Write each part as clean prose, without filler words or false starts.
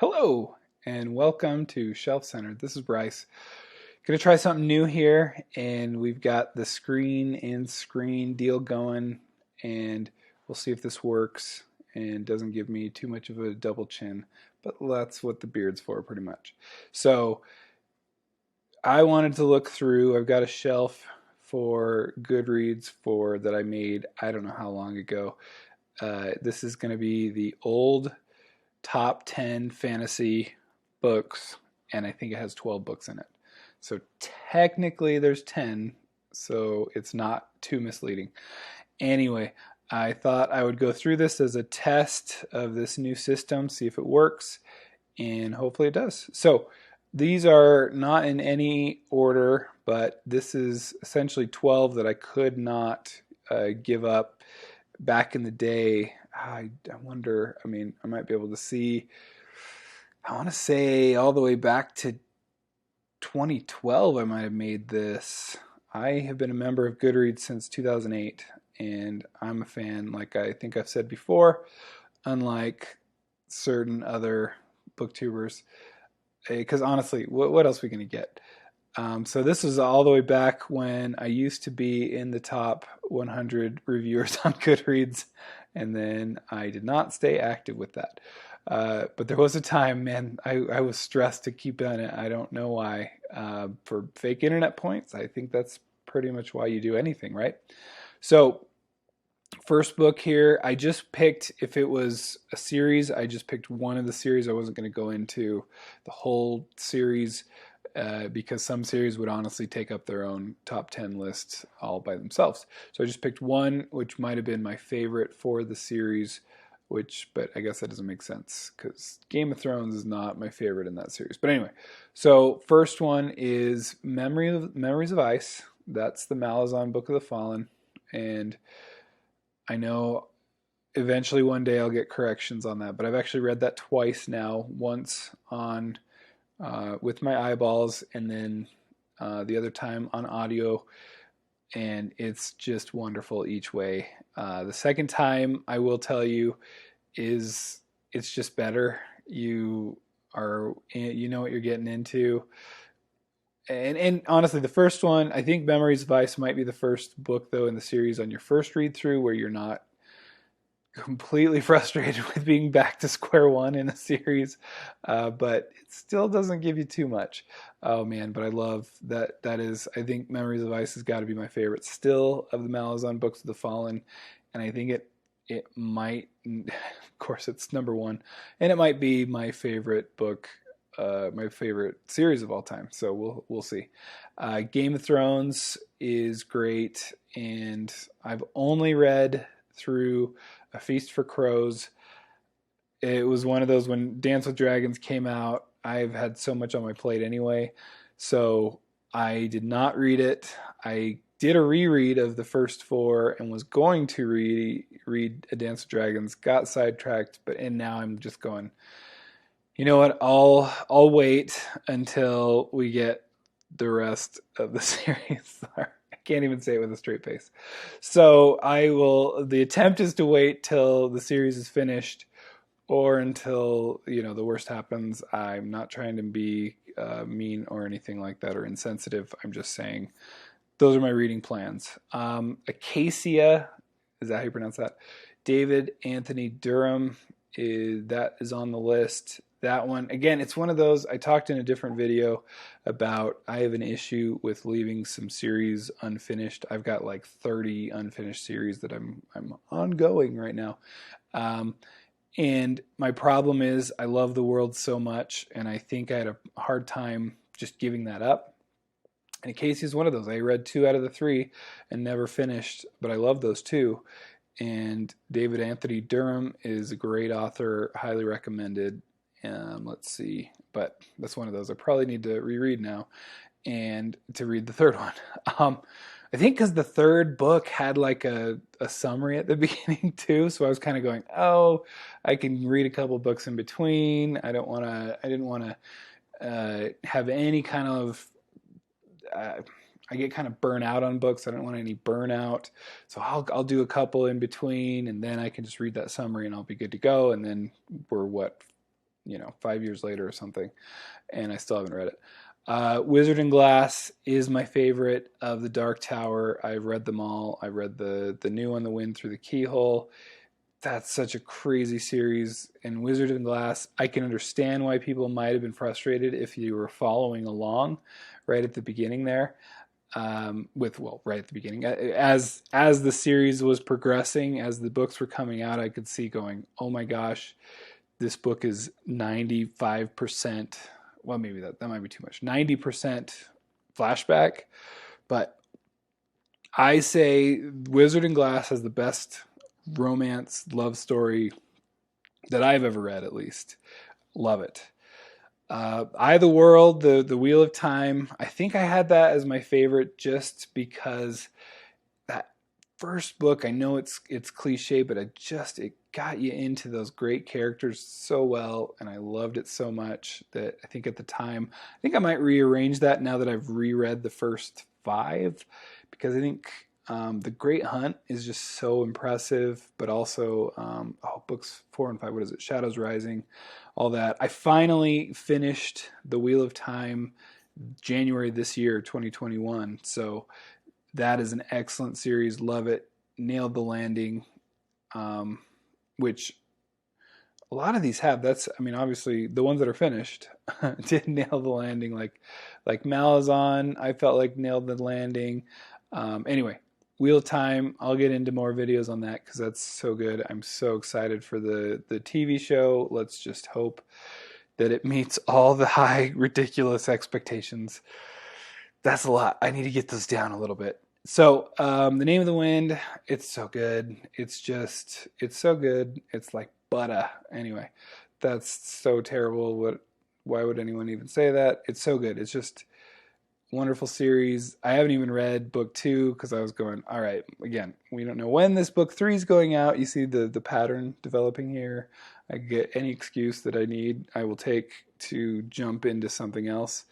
Hello and welcome to Shelf Center. This is Bryce. Gonna try something new here, and we've got the screen and screen deal going, and we'll see if this works and doesn't give me too much of a double chin, but that's what the beard's for pretty much. So I wanted to look through, I've got a shelf for Goodreads for that I made I don't know how long ago. This is going to be the old top 10 fantasy books, and I think it has 12 books in it. So technically there's 10, so it's not too misleading. Anyway, I thought I would go through this as a test of this new system, see if it works, and hopefully it does. So these are not in any order, but this is essentially 12 that I could not give up back in the day. I wonder, I might be able to see, I want to say all the way back to 2012 I might have made this. I have been a member of Goodreads since 2008, and I'm a fan, like I think I've said before, unlike certain other booktubers, because honestly, what else are we going to get? So this was all the way back when I used to be in the top 100 reviewers on Goodreads, and then I did not stay active with that. But there was a time, man, I was stressed to keep on it. I don't know why. For fake internet points, I think that's pretty much why you do anything, right? So first book here, I just picked, if it was a series, I just picked one of the series. I wasn't going to go into the whole series because some series would honestly take up their own top 10 lists all by themselves. So I just picked one, which might have been my favorite for the series, but I guess that doesn't make sense because Game of Thrones is not my favorite in that series. But anyway, so first one is Memories of Ice. That's the Malazan Book of the Fallen. And I know eventually one day I'll get corrections on that, but I've actually read that twice now, once on with my eyeballs, and then the other time on audio, and it's just wonderful each way. The second time, I will tell you, it's just better. You know what you're getting into. And honestly, the first one, I think Memories of Ice might be the first book, though, in the series on your first read through where you're not completely frustrated with being back to square one in a series, but it still doesn't give you too much. Oh man, but I love that. I think Memories of Ice has got to be my favorite still of the Malazan Books of the Fallen, and I think it might, of course, it's number one, and it might be my favorite book, my favorite series of all time. So we'll see. Game of Thrones is great, and I've only read through A Feast for Crows. It was one of those when Dance with Dragons came out. I've had so much on my plate anyway, so I did not read it. I did a reread of the first four and was going to read A Dance with Dragons, got sidetracked, and now I'm just going, you know what? I'll wait until we get the rest of the series. I can't even say it with a straight face. So the attempt is to wait till the series is finished or until, the worst happens. I'm not trying to be mean or anything like that or insensitive. I'm just saying those are my reading plans. Acacia, is that how you pronounce that? David Anthony Durham, that is on the list. That one, again, it's one of those, I talked in a different video about, I have an issue with leaving some series unfinished. I've got like 30 unfinished series that I'm ongoing right now. And my problem is I love the world so much, and I think I had a hard time just giving that up. And Casey is one of those. I read 2 out of the 3 and never finished, but I love those 2. And David Anthony Durham is a great author, highly recommended. Let's see, but that's one of those I probably need to reread now and to read the third one. I think because the third book had like a summary at the beginning too, so I was kind of going, oh, I can read a couple books in between. I didn't want to have any kind of I get kind of burnt out on books. I don't want any burnout. So I'll do a couple in between, and then I can just read that summary and I'll be good to go. And then we're 5 years later or something, and I still haven't read it. Wizard and Glass is my favorite of the Dark Tower. I've read them all. I read the new one, The Wind Through the Keyhole. That's such a crazy series. And Wizard and Glass, I can understand why people might have been frustrated if you were following along right at the beginning there. Right at the beginning, as the series was progressing, as the books were coming out, I could see going, oh my gosh, this book is 95%. Well, maybe that might be too much. 90% flashback, but I say Wizard and Glass has the best romance love story that I've ever read, at least. Love it. Eye of the World, the Wheel of Time. I think I had that as my favorite just because that first book, I know it's cliche, but it got you into those great characters so well, and I loved it so much that I think at the time, I think I might rearrange that now that I've reread the first 5, because I think The Great Hunt is just so impressive, but also books 4 and 5. What is it? Shadows Rising, all that. I finally finished The Wheel of Time January this year, 2021. So that is an excellent series. Love it. Nailed the landing, which a lot of these have. Obviously the ones that are finished did nail the landing. Like Malazan, I felt like nailed the landing. Anyway, Wheel of Time, I'll get into more videos on that because that's so good. I'm so excited for the TV show. Let's just hope that it meets all the high, ridiculous expectations. That's a lot. I need to get those down a little bit. So, The Name of the Wind, it's so good. It's so good. It's like butter. Anyway, that's so terrible. Why would anyone even say that? It's so good. It's just wonderful series. I haven't even read book 2 because I was going, all right, again, we don't know when this book 3 is going out. You see the pattern developing here. I get any excuse that I need, I will take to jump into something else.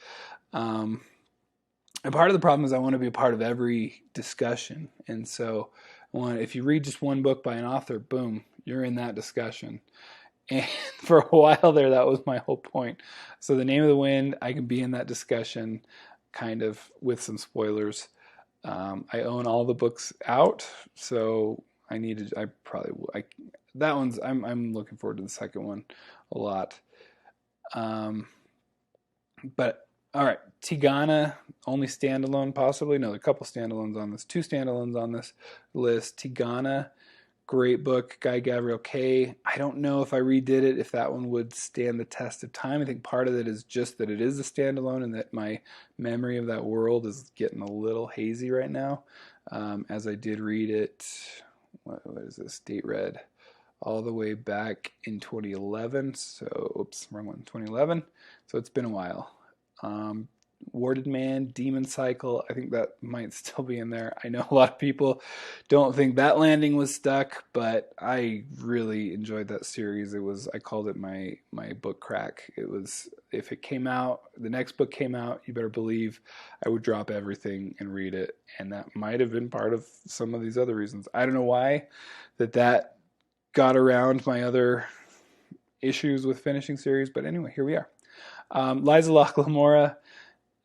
And part of the problem is I want to be a part of every discussion. And so if you read just one book by an author, boom, you're in that discussion. And for a while there, that was my whole point. So The Name of the Wind, I can be in that discussion kind of with some spoilers. I own all the books out, so I'm looking forward to the second one a lot. But all right, Tigana, only standalone possibly. No, there are a couple standalones on this. 2 standalones on this list. Tigana, great book, Guy Gavriel Kay. I don't know if I redid it, if that one would stand the test of time. I think part of it is just that it is a standalone and that my memory of that world is getting a little hazy right now. As I did read it, what is this? Date read all the way back in 2011. So, oops, wrong one, 2011. So it's been a while. Warded Man, Demon Cycle, I think that might still be in there. I know a lot of people don't think that landing was stuck, but I really enjoyed that series. I called it my book crack. It was, if it came out, the next book came out, you better believe I would drop everything and read it. And that might have been part of some of these other reasons. I don't know why that got around my other issues with finishing series, but anyway, here we are. Liza Locke-Lamora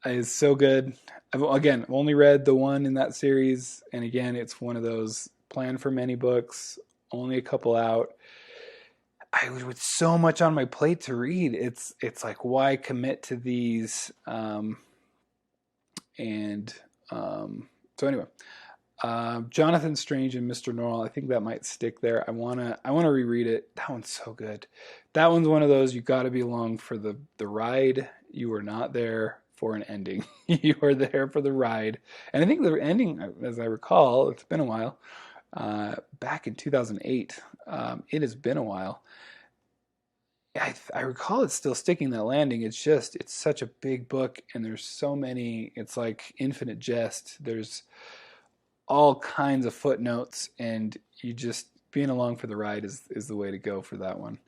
is so good. I've only read the one in that series, and again, it's one of those planned for many books, only a couple out. With so much on my plate to read, it's like, why commit to these? So anyway, Jonathan Strange and Mr. Norrell, I think that might stick there. I wanna reread it. That one's so good. That one's one of those, you got to be along for the ride. You are not there for an ending. You are there for the ride. And I think the ending, as I recall, it's been a while, back in 2008. It has been a while. I recall it's still sticking that landing. It's such a big book, and there's so many, it's like infinite jest. There's all kinds of footnotes, and you just being along for the ride is the way to go for that one.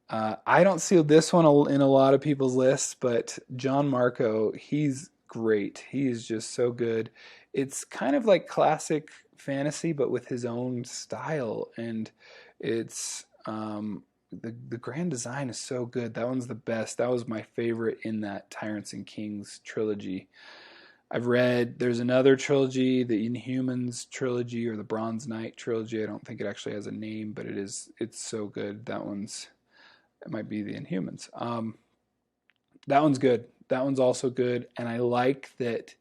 I don't see this one in a lot of people's lists, but John Marco, he's great. He is just so good. It's kind of like classic fantasy, but with his own style, and it's the grand design is so good. That one's the best. That was my favorite in that Tyrants and Kings trilogy. I've read, there's another trilogy, the Inhumans trilogy or the Bronze Knight trilogy. I don't think it actually has a name, but it's so good. It might be the Inhumans. That one's good. That one's also good, and I like that.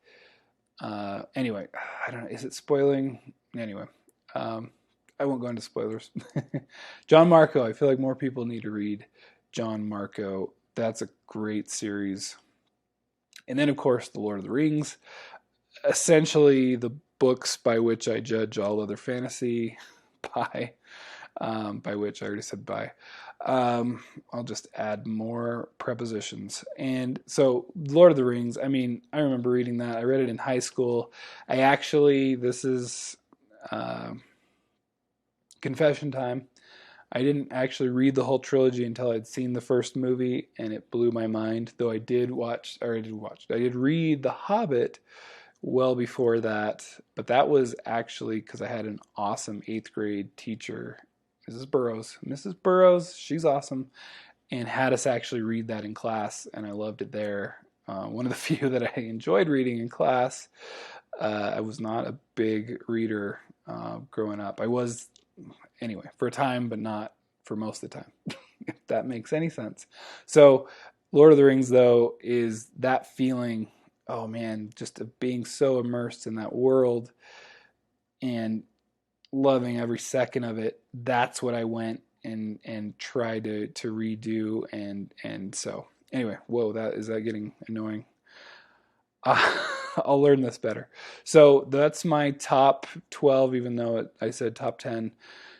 Anyway, I don't know. Is it spoiling? Anyway, I won't go into spoilers. John Marco. I feel like more people need to read John Marco. That's a great series. And then, of course, The Lord of the Rings. Essentially, the books by which I judge all other fantasy by which I already said by. I'll just add more prepositions. And so, Lord of the Rings, I mean, I remember reading that. I read it in high school. This is confession time. I didn't actually read the whole trilogy until I'd seen the first movie, and it blew my mind. Though I did read The Hobbit well before that, but that was actually because I had an awesome 8th grade teacher, Mrs. Burrows, she's awesome, and had us actually read that in class, and I loved it there. One of the few that I enjoyed reading in class. I was not a big reader growing up. I was, anyway, for a time, but not for most of the time, if that makes any sense. So Lord of the Rings, though, is that feeling, oh man, just of being so immersed in that world and loving every second of it. That's what I went and tried to redo, and so anyway, whoa, is that getting annoying? I'll learn this better. So that's my top 12, even though I said top 10.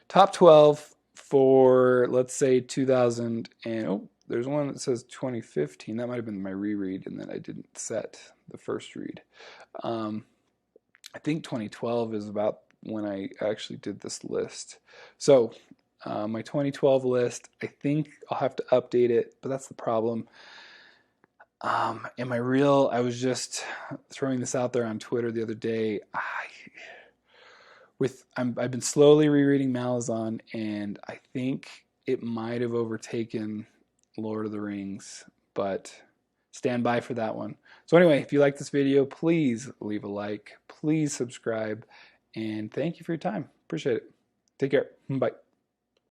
Top 12 for, let's say, 2000, and oh, there's one that says 2015. That might have been my reread, and then I didn't set the first read. I think 2012 is about when I actually did this list. So my 2012 list, I think I'll have to update it, but that's the problem. I was just throwing this out there on Twitter the other day. I've been slowly rereading Malazan, and I think it might have overtaken Lord of the Rings, but stand by for that one. So anyway, if you like this video, please leave a like, please subscribe, and thank you for your time. Appreciate it. Take care. Bye.